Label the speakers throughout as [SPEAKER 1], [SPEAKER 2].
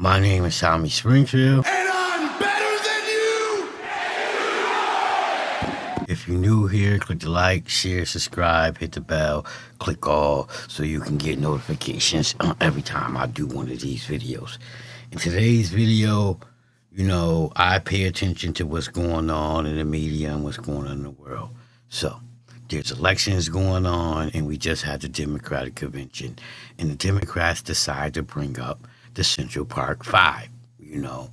[SPEAKER 1] My name is Tommy Springfield.
[SPEAKER 2] And I'm better than you!
[SPEAKER 1] If you're new here, click the like, share, subscribe, hit the bell, click all so you can get notifications every time I do one of these videos. In today's video, I pay attention to what's going on in the media and what's going on in the world. So, there's elections going on, and we just had the Democratic convention. And the Democrats decide to bring up the Central Park 5. You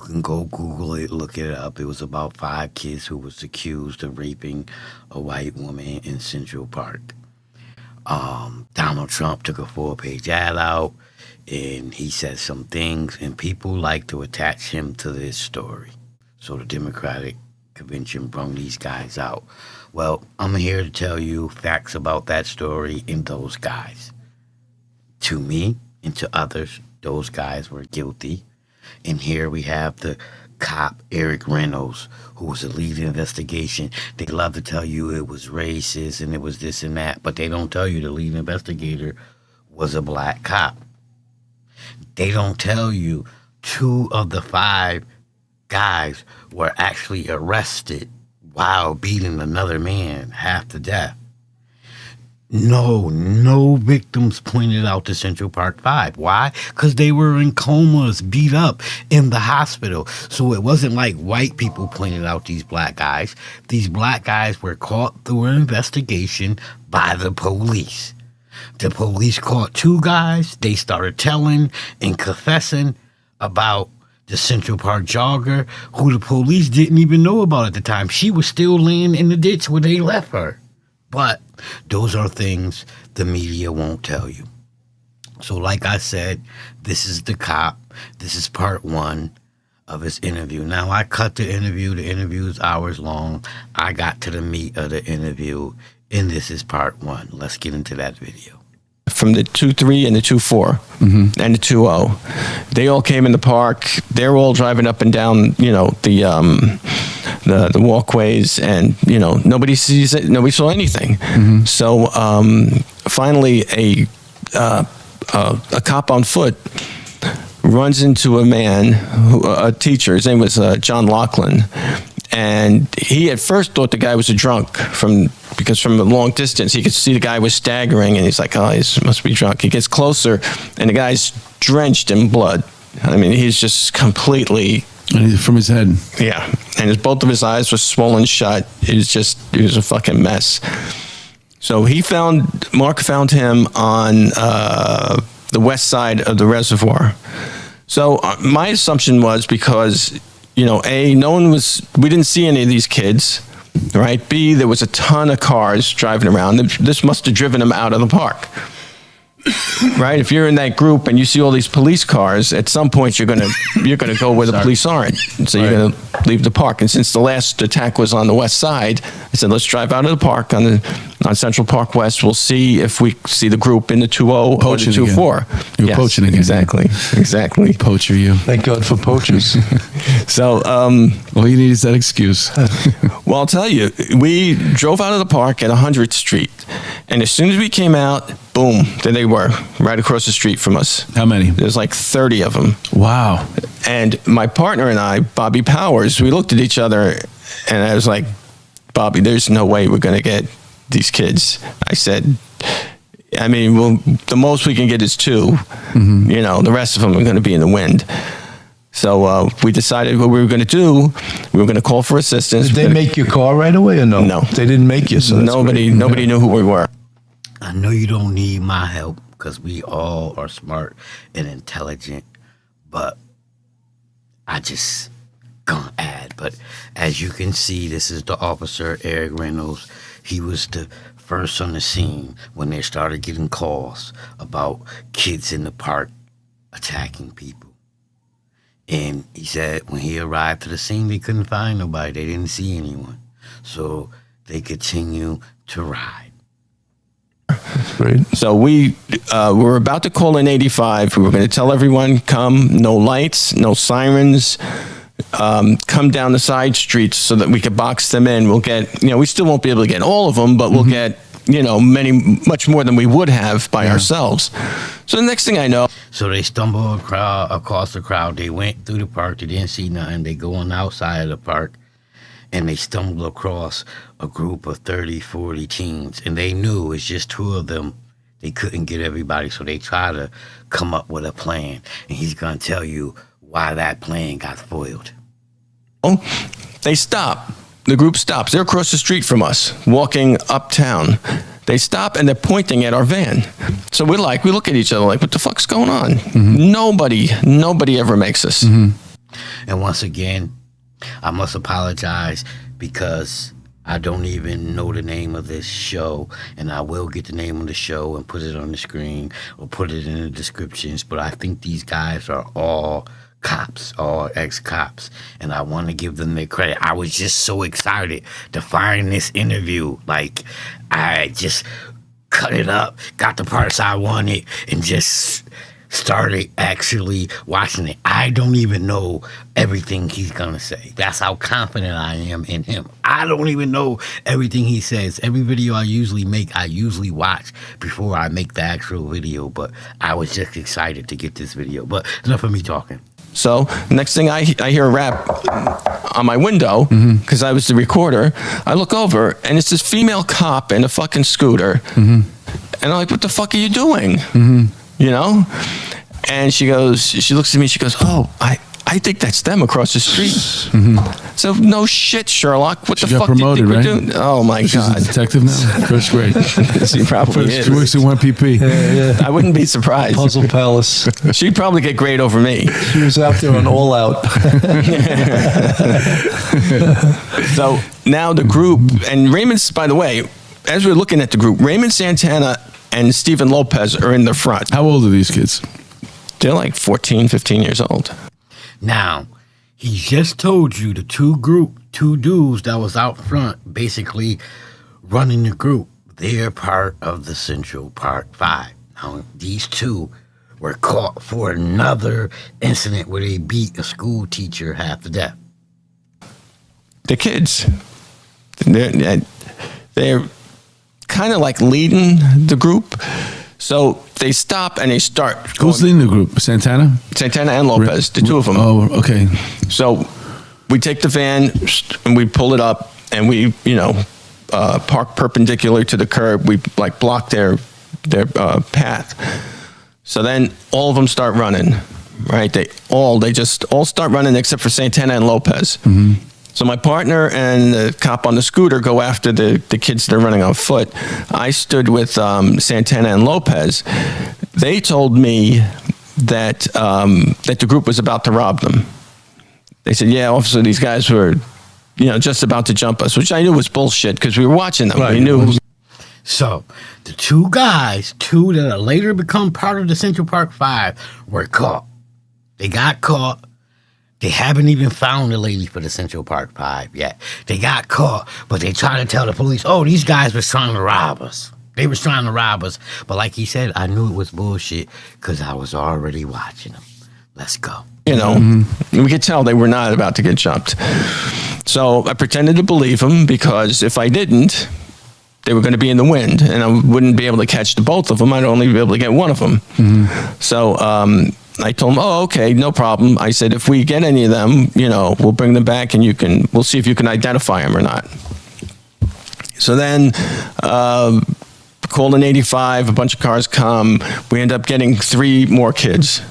[SPEAKER 1] can go Google it, look it up. It was about 5 kids who was accused of raping a white woman in Central Park. Donald Trump took a 4-page ad out, and he said some things, and people like to attach him to this story. So the Democratic convention brought these guys out. Well, I'm here to tell you facts about that story and those guys. To me and to others, those guys were guilty. And here we have the cop, Eric Reynolds, who was the lead investigation. They love to tell you it was racist and it was this and that, but they don't tell you the lead investigator was a black cop. They don't tell you 2 of the 5 guys were actually arrested while beating another man half to death. No victims pointed out to Central Park 5. Why? Because they were in comas, beat up in the hospital. So it wasn't like white people pointed out these black guys. These black guys were caught through an investigation by the police. The police caught 2 guys. They started telling and confessing about the Central Park jogger, who the police didn't even know about at the time. She was still laying in the ditch where they left her. But those are things the media won't tell you. So like I said, this is the cop. This is part 1 of his interview. Now, I cut the interview. The interview is hours long. I got to the meat of the interview, and this is part 1. Let's get into that video.
[SPEAKER 3] From the 2-3 and the 2-4 and the 2-0, they all came in the park. They're all driving up and down, the walkways, and nobody sees it. Nobody saw anything. So finally, a cop on foot runs into a man, a teacher. His name was John Laughlin, and he at first thought the guy was a drunk because from a long distance he could see the guy was staggering, and he's like, oh, he must be drunk. He gets closer, and the guy's drenched in blood. I mean, he's just completely...
[SPEAKER 4] From his head.
[SPEAKER 3] Yeah. And both of his eyes were swollen shut. It was a fucking mess. So Mark found him on the west side of the reservoir. So my assumption was because, A, we didn't see any of these kids, right? B, there was a ton of cars driving around. This must have driven them out of the park. Right? If you're in that group and you see all these police cars, at some point you're gonna go where the police aren't. So you're gonna leave the park. And since the last attack was on the west side, I said, let's drive out of the park on Central Park West. We'll see if we see the group in the 2-0 or the 2-4.
[SPEAKER 4] You're poaching again.
[SPEAKER 3] Exactly.
[SPEAKER 4] Poacher, you.
[SPEAKER 5] Thank God for poachers.
[SPEAKER 3] So
[SPEAKER 4] all you need is that excuse.
[SPEAKER 3] Well, I'll tell you, we drove out of the park at 100th Street, and as soon as we came out, boom, there they were, right across the street from us.
[SPEAKER 4] How many?
[SPEAKER 3] There's like 30 of them.
[SPEAKER 4] Wow.
[SPEAKER 3] And my partner and I, Bobby Powers, we looked at each other, and I was like, Bobby, there's no way we're going to get these kids. I said, I mean, well, the most we can get is 2. The rest of them are going to be in the wind. So we decided what we were going to do. We were going to call for assistance.
[SPEAKER 5] Did they make your car right away or no?
[SPEAKER 3] No.
[SPEAKER 5] They didn't make you, so
[SPEAKER 3] nobody knew who we were.
[SPEAKER 1] I know you don't need my help because we all are smart and intelligent, but I just gonna add. But as you can see, this is the officer, Eric Reynolds. He was the first on the scene when they started getting calls about kids in the park attacking people. And he said when he arrived to the scene, they couldn't find nobody. They didn't see anyone. So they continue to ride.
[SPEAKER 5] That's great.
[SPEAKER 3] So we were about to call in 85. We were going to tell everyone, come, no lights, no sirens, come down the side streets so that we could box them in. We'll get, we still won't be able to get all of them, but we'll get, much more than we would have by ourselves. So the next thing I know.
[SPEAKER 1] So they stumble across the crowd. They went through the park. They didn't see nothing. They go on the outside of the park, and they stumbled across a group of 30, 40 teens. And they knew it's just two of them. They couldn't get everybody, so they try to come up with a plan. And he's going to tell you why that plan got foiled.
[SPEAKER 3] Oh, they stop. The group stops. They're across the street from us, walking uptown. They stop and they're pointing at our van. So we look at each other like, what the fuck's going on? Mm-hmm. Nobody ever makes us.
[SPEAKER 4] Mm-hmm.
[SPEAKER 1] And once again, I must apologize because I don't even know the name of this show, and I will get the name of the show and put it on the screen or put it in the descriptions, but I think these guys are all cops, all ex-cops, and I want to give them their credit. I was just so excited to find this interview. Like, I just cut it up, got the parts I wanted, and just started actually watching it. I don't even know everything he's gonna say. That's how confident I am in him. I don't even know everything he says. Every video I usually make, I usually watch before I make the actual video, but I was just excited to get this video. But enough of me talking.
[SPEAKER 3] So next thing I hear a rap on my window, because I was the recorder. I look over, and it's this female cop in a fucking scooter. And I'm like, what the fuck are you doing? You know? And she looks at me, she goes, oh, I think that's them across the street. So no shit, Sherlock. What the fuck
[SPEAKER 4] promoted,
[SPEAKER 3] do you think
[SPEAKER 4] right?
[SPEAKER 3] we're doing? Oh my God.
[SPEAKER 4] She's a detective now? First grade.
[SPEAKER 3] She probably is.
[SPEAKER 4] She works in 1PP.
[SPEAKER 5] Yeah.
[SPEAKER 3] I wouldn't be surprised.
[SPEAKER 5] Puzzle Palace.
[SPEAKER 3] She'd probably get great over me.
[SPEAKER 5] She was out there on All Out.
[SPEAKER 3] So now the group, and Raymond's, by the way, as we're looking at the group, Raymond, Santana, and Stephen Lopez are in the front.
[SPEAKER 4] How old are these kids?
[SPEAKER 3] They're like 14, 15 years old.
[SPEAKER 1] Now, he just told you the two dudes that was out front basically running the group. They're part of the Central Park 5. Now, these two were caught for another incident where they beat a school teacher half to death.
[SPEAKER 3] The kids, they're kind of like leading the group. So they stop and they start.
[SPEAKER 4] Who's leading the group? Santana?
[SPEAKER 3] Santana and Lopez, the two of them.
[SPEAKER 4] Oh, okay.
[SPEAKER 3] So we take the van and we pull it up and we, park perpendicular to the curb. We like block their path. So then all of them start running, right? They just all start running except for Santana and Lopez. So my partner and the cop on the scooter go after the kids that are running on foot. I stood with Santana and Lopez. They told me that the group was about to rob them. They said, yeah, officer, these guys were, just about to jump us, which I knew was bullshit because we were watching them.
[SPEAKER 5] Right.
[SPEAKER 3] We knew.
[SPEAKER 1] So the two that later become part of the Central Park 5 were caught. They got caught. They haven't even found the lady for the Central Park 5 yet. They got caught, but they tried to tell the police, oh, these guys were trying to rob us. They was trying to rob us. But like he said, I knew it was bullshit because I was already watching them. Let's go.
[SPEAKER 3] We could tell they were not about to get jumped. So I pretended to believe them because if I didn't, they were going to be in the wind and I wouldn't be able to catch the both of them. I'd only be able to get one of them. So I told him, oh, okay, no problem. I said, if we get any of them, we'll bring them back and we'll see if you can identify them or not. So then, called an 85, a bunch of cars come. We end up getting 3 more kids.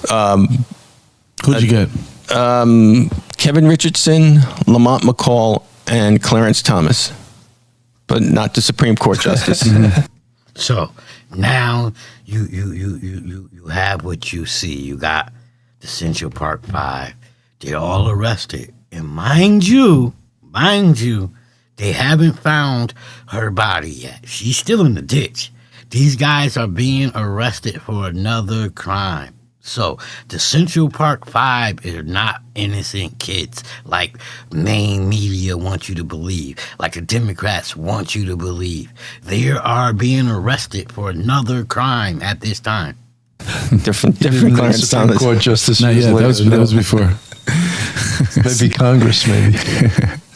[SPEAKER 4] Who'd you get?
[SPEAKER 3] Kevin Richardson, Lamont McCall, and Clarence Thomas, but not the Supreme Court Justice.
[SPEAKER 1] So now you have what you see. You got the Central Park 5. They're all arrested. And mind you, they haven't found her body yet. She's still in the ditch. These guys are being arrested for another crime. So the Central Park 5 are not innocent kids like main media want you to believe, like the Democrats want you to believe. They are being arrested for another crime at this time.
[SPEAKER 3] different Clarence
[SPEAKER 5] Supreme
[SPEAKER 3] Thomas.
[SPEAKER 5] Court Justice.
[SPEAKER 4] Not yet. That was before.
[SPEAKER 5] Maybe Congress, maybe.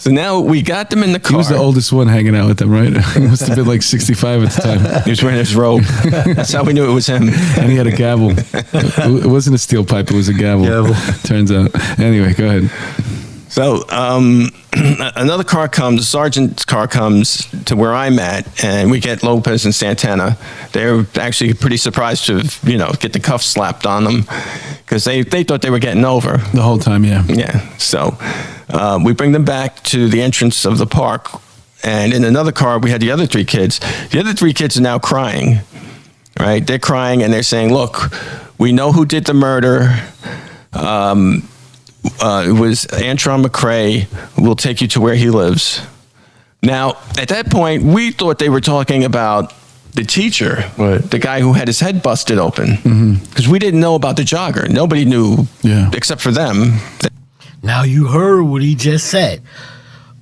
[SPEAKER 3] So now we got them in the car.
[SPEAKER 4] He was the oldest one hanging out with them, right? He must have been like 65 at the time.
[SPEAKER 3] He was wearing his robe. That's how we knew it was him.
[SPEAKER 4] And he had a gavel. It wasn't a steel pipe, it was a gavel. Turns out. Anyway, go ahead.
[SPEAKER 3] So another car comes, the sergeant's car comes to where I'm at, and we get Lopez and Santana. They're actually pretty surprised to, get the cuffs slapped on them because they thought they were getting over.
[SPEAKER 4] The whole time, yeah.
[SPEAKER 3] Yeah. So we bring them back to the entrance of the park, and in another car, we had the other three kids. The other three kids are now crying, right? They're crying, and they're saying, look, we know who did the murder. It was Antron McCrae. We'll take you to where he lives. Now, at that point, we thought they were talking about the teacher,
[SPEAKER 5] Right.
[SPEAKER 3] the guy who had his head busted open, because we didn't know about the jogger. Nobody knew, except for them.
[SPEAKER 1] Now you heard what he just said.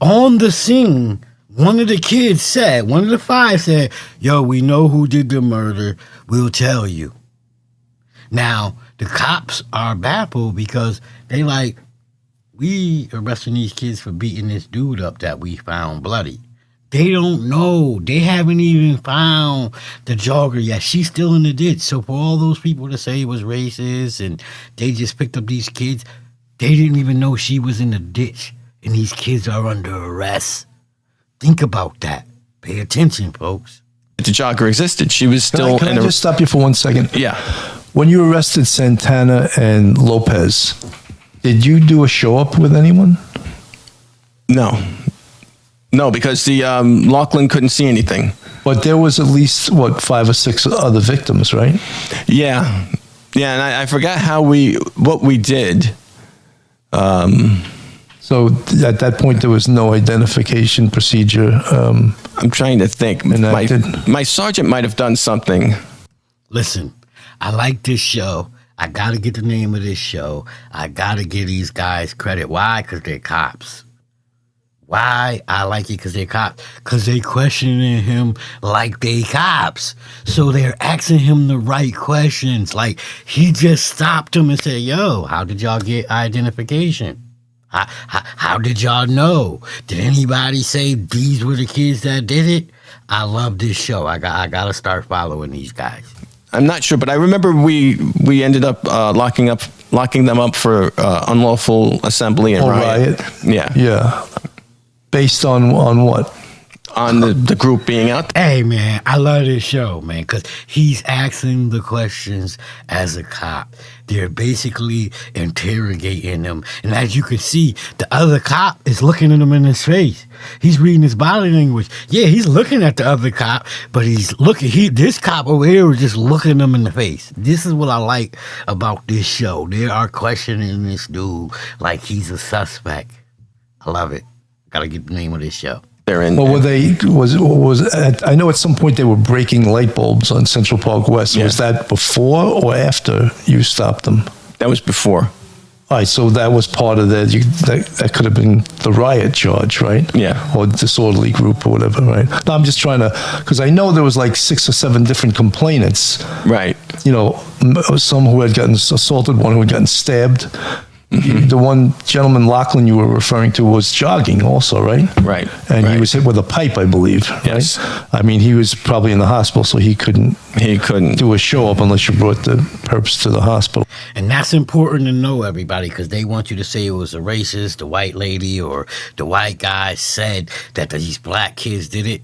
[SPEAKER 1] On the scene, one of the kids said, one of the five said, yo, we know who did the murder. We'll tell you. Now, the cops are baffled because they like, we arresting these kids for beating this dude up that we found bloody. They don't know. They haven't even found the jogger yet. She's still in the ditch. So for all those people to say it was racist and they just picked up these kids, they didn't even know she was in the ditch. And these kids are under arrest. Think about that. Pay attention, folks.
[SPEAKER 3] The jogger existed. She was still
[SPEAKER 5] Can
[SPEAKER 3] in
[SPEAKER 5] I just stop you for 1 second?
[SPEAKER 3] Yeah.
[SPEAKER 5] When you arrested Santana and Lopez, did you do a show up with anyone?
[SPEAKER 3] No, because the Lachlan couldn't see anything.
[SPEAKER 5] But there was at least, 5 or 6 other victims, right?
[SPEAKER 3] Yeah, and I forgot what we did.
[SPEAKER 5] So at that point, there was no identification procedure.
[SPEAKER 3] I'm trying to think.
[SPEAKER 5] Enacted.
[SPEAKER 3] My sergeant might have done something.
[SPEAKER 1] Listen, I like this show. I got to get the name of this show. I got to give these guys credit. Why? Because they're cops. Why I like it? Because they're cops. Because they questioning him like they cops. So they're asking him the right questions. Like, he just stopped him and said, yo, how did y'all get identification? How did y'all know? Did anybody say these were the kids that did it? I love this show. I got to start following these guys.
[SPEAKER 3] I'm not sure, but I remember we ended up locking them up for unlawful assembly and riot. Yeah.
[SPEAKER 5] Yeah. Based on what?
[SPEAKER 3] On the group being out there.
[SPEAKER 1] Hey, man, I love this show, man, because he's asking the questions as a cop. They're basically interrogating them. And as you can see, the other cop is looking at him in his face. He's reading his body language. Yeah, he's looking at the other cop, but this cop over here is just looking him in the face. This is what I like about this show. They are questioning this dude like he's a suspect. I love it. Gotta get the name of this show.
[SPEAKER 5] Well, I know at some point they were breaking light bulbs on Central Park West.
[SPEAKER 3] Yeah.
[SPEAKER 5] Was that before or after you stopped them?
[SPEAKER 3] That was before.
[SPEAKER 5] All right, so that was part of that could have been the riot charge, right?
[SPEAKER 3] Yeah.
[SPEAKER 5] Or disorderly group or whatever, right? No, I'm just trying to, because I know there was like 6 or 7 different complainants.
[SPEAKER 3] Right.
[SPEAKER 5] Some who had gotten assaulted, one who had gotten stabbed. The one gentleman, Lachlan, you were referring to was jogging also, right?
[SPEAKER 3] Right.
[SPEAKER 5] And he was hit with a pipe, I believe.
[SPEAKER 3] Yes.
[SPEAKER 5] Right? I mean, he was probably in the hospital, so he couldn't do a show up unless you brought the perps to the hospital.
[SPEAKER 1] And that's important to know, everybody, because they want you to say it was a racist, the white lady, or the white guy said that these black kids did it.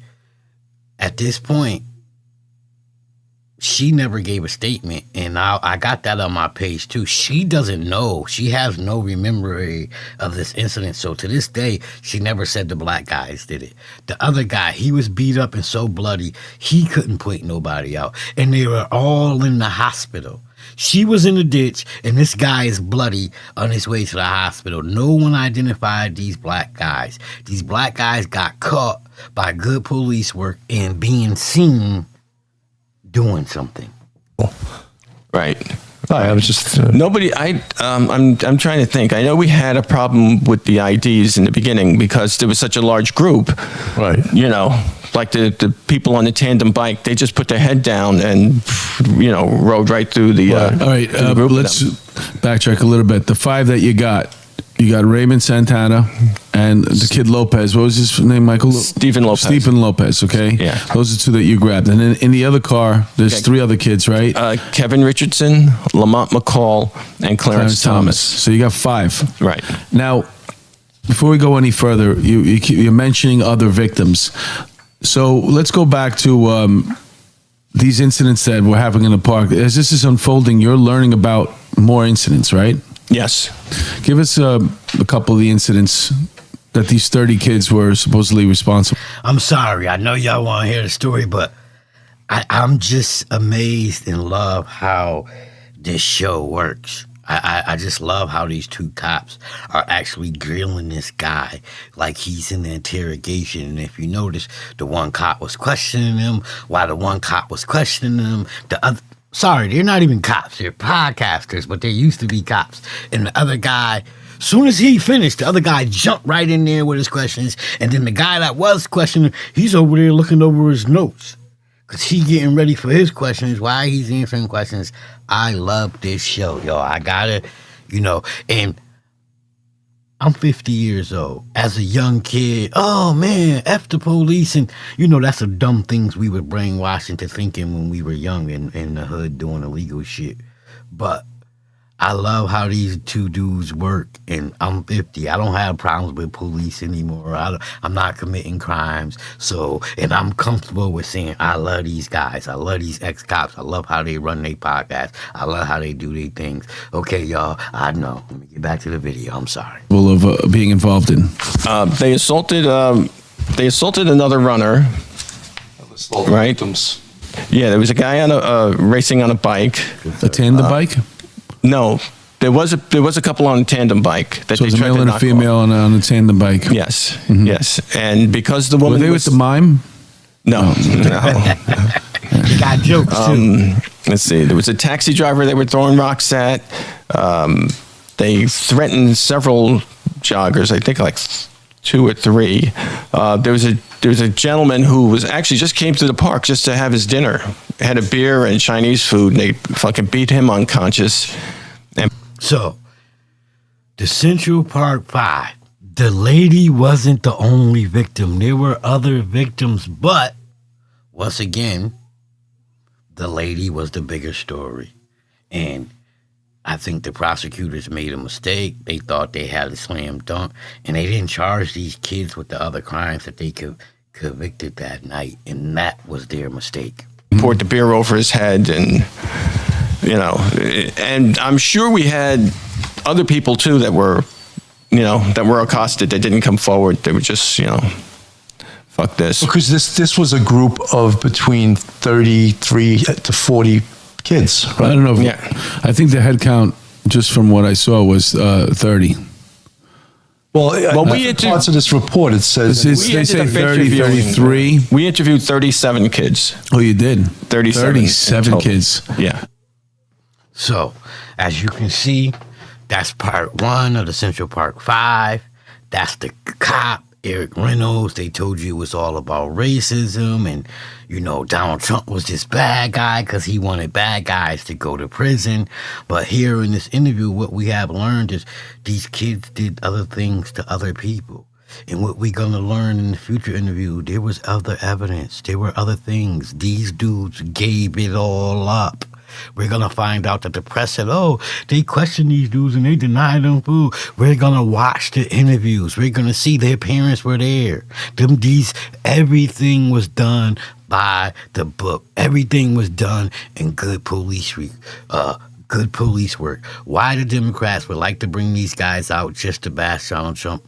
[SPEAKER 1] At this point, she never gave a statement, and I got that on my page too. She doesn't know. She has no memory of this incident. So to this day, she never said the black guys did it. The other guy, he was beat up and so bloody, he couldn't point nobody out. And they were all in the hospital. She was in the ditch, and this guy is bloody on his way to the hospital. No one identified these black guys. These black guys got caught by good police work and being seen doing something.
[SPEAKER 3] Right.
[SPEAKER 5] I was just
[SPEAKER 3] Nobody. I'm trying to think. I know we had a problem with the IDs in the beginning because there was such a large group.
[SPEAKER 5] right.
[SPEAKER 3] Like the people on the tandem bike, they just put their head down and rode right through the.
[SPEAKER 4] All right,
[SPEAKER 3] through the group.
[SPEAKER 4] let's backtrack a little bit. The 5 that you got Raymond, Santana, and the kid Lopez. What was his name, Michael?
[SPEAKER 3] Stephen Lopez.
[SPEAKER 4] Stephen Lopez, okay?
[SPEAKER 3] Yeah.
[SPEAKER 4] Those are two that you grabbed. And then in the other car, there's three other kids, right?
[SPEAKER 3] Kevin Richardson, Lamont McCall, and Clarence Thomas.
[SPEAKER 4] So you got 5.
[SPEAKER 3] Right.
[SPEAKER 4] Now, before we go any further, you're mentioning other victims. So let's go back to these incidents that were happening in the park. As this is unfolding, you're learning about more incidents, right?
[SPEAKER 3] Yes.
[SPEAKER 4] Give us a couple of the incidents that these 30 kids were supposedly responsible.
[SPEAKER 1] I'm sorry. I know y'all want to hear the story, but I'm just amazed and love how this show works. I just love how these 2 cops are actually grilling this guy like he's in the interrogation. And if you notice, the one cop was questioning him, while the one cop was questioning him, the other... Sorry, they're not even cops. They're podcasters, but they used to be cops. And the other guy, soon as he finished, the other guy jumped right in there with his questions. And then the guy that was questioning, he's over there looking over his notes. Because he getting ready for his questions while he's answering questions. I love this show, y'all. I gotta, and I'm 50 years old. As a young kid, oh man, F the police. And, that's the dumb things we were brainwashed into thinking when we were young in the hood doing illegal shit. But I love how these 2 dudes work, and I'm 50. I don't have problems with police anymore. I'm not committing crimes. So, and I'm comfortable with saying I love these guys. I love these ex-cops. I love how they run their podcast. I love how they do their things. Okay, y'all, I know. Let me get back to the video. I'm sorry.
[SPEAKER 4] Of being involved in.
[SPEAKER 3] They assaulted another runner. Right.
[SPEAKER 5] Victims.
[SPEAKER 3] Yeah, there was a guy on racing on a bike.
[SPEAKER 4] A tandem bike?
[SPEAKER 3] No, there was a couple on a tandem bike that
[SPEAKER 4] So it was a
[SPEAKER 3] tried
[SPEAKER 4] male
[SPEAKER 3] to
[SPEAKER 4] and a
[SPEAKER 3] knock
[SPEAKER 4] female
[SPEAKER 3] off.
[SPEAKER 4] on a tandem bike.
[SPEAKER 3] Yes, yes, and because the woman
[SPEAKER 4] Were they
[SPEAKER 3] was,
[SPEAKER 4] with the mime?
[SPEAKER 3] no.
[SPEAKER 1] You got jokes too.
[SPEAKER 3] Let's see. There was a taxi driver they were throwing rocks at. They threatened several joggers. I think like 2 or 3. There was a gentleman who was actually just came to the park just to have his dinner. Had a beer and Chinese food, and they fucking beat him unconscious. And
[SPEAKER 1] So, the Central Park 5, the lady wasn't the only victim. There were other victims, but once again, the lady was the bigger story. And I think the prosecutors made a mistake. They thought they had a slam dunk, and they didn't charge these kids with the other crimes that they convicted that night, and that was their mistake.
[SPEAKER 3] poured the beer over his head, and and I'm sure we had other people too that were accosted that didn't come forward. They were just fuck this.
[SPEAKER 5] Because this was a group of between 33 to 40 kids,
[SPEAKER 4] I
[SPEAKER 5] right?
[SPEAKER 4] don't know.
[SPEAKER 3] Yeah.
[SPEAKER 4] I think the head count, just from what I saw, was 30.
[SPEAKER 5] Well,
[SPEAKER 3] we had to-
[SPEAKER 5] parts of this report, it says...
[SPEAKER 4] They say 30, 33.
[SPEAKER 3] We interviewed 37 kids.
[SPEAKER 4] Oh, you did?
[SPEAKER 3] 37
[SPEAKER 4] 37
[SPEAKER 3] total.
[SPEAKER 4] kids.
[SPEAKER 3] Yeah.
[SPEAKER 1] So, as you can see, that's part 1 of the Central Park 5. That's the cop, Eric Reynolds. They told you it was all about racism, and Donald Trump was this bad guy because he wanted bad guys to go to prison. But here in this interview, what we have learned is these kids did other things to other people. And what we're going to learn in the future interview, there was other evidence. There were other things. These dudes gave it all up. We're going to find out that the press said, they questioned these dudes and they denied them food. We're going to watch the interviews. We're going to see their parents were there. Everything was done by the book. Everything was done in good police work. Why the Democrats would like to bring these guys out just to bash Donald Trump,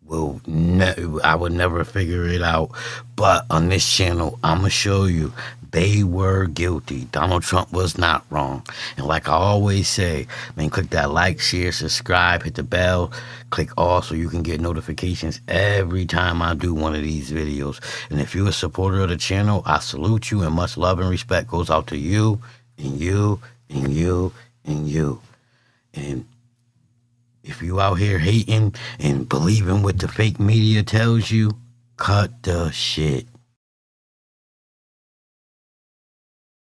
[SPEAKER 1] I would never figure it out. But on this channel, I'm going to show you they were guilty. Donald Trump was not wrong. And like I always say, man, click that like, share, subscribe, hit the bell, click all so you can get notifications every time I do one of these videos. And if you're a supporter of the channel, I salute you, and much love and respect goes out to you and you and you and you. And if you out here hating and believing what the fake media tells you, cut the shit.